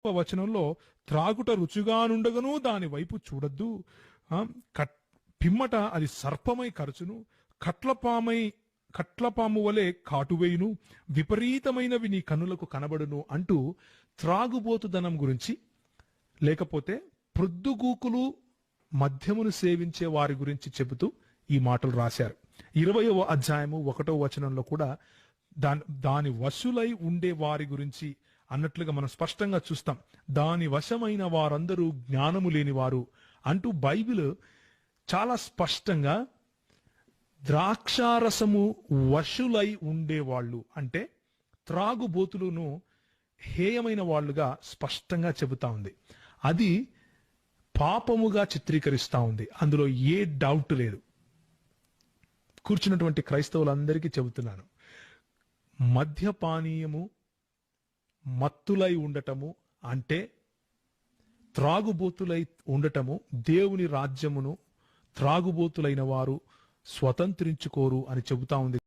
వచనంలో త్రాగుట రుచిగానుండగను దాని వైపు చూడద్దు, ఆ, పిమ్మట అది సర్పమై కరచును, కట్లపాము వలె కాటువేయును, విపరీతమైనవి నీ కన్నులకు కనబడును అంటూ త్రాగుబోతుదనం గురించి, లేకపోతే ప్రొద్దుగూకులు మద్యమును సేవించే వారి గురించి చెబుతూ ఈ మాటలు రాశారు. 20వ అధ్యాయము 1వ వచనంలో కూడా దాని వశులై ఉండే వారి గురించి అన్నట్లుగా మనం స్పష్టంగా చూస్తాం. దాని వశమైన వారందరూ జ్ఞానము లేని వారు అంటూ బైబిల్ చాలా స్పష్టంగా ద్రాక్షారసము వశులై ఉండేవాళ్ళు అంటే త్రాగుబోతులను హేయమైన వాళ్ళుగా స్పష్టంగా చెబుతా ఉంది. అది పాపముగా చిత్రీకరిస్తా ఉంది, అందులో ఏ డౌట్ లేదు. కూర్చున్నటువంటి క్రైస్తవులందరికీ చెబుతున్నాను, మద్యపానీయము మత్తులై ఉండటము అంటే త్రాగుబోతులై ఉండటము, దేవుని రాజ్యమును త్రాగుబోతులైన వారు స్వతంత్రించుకోరు అని చెబుతా ఉంది.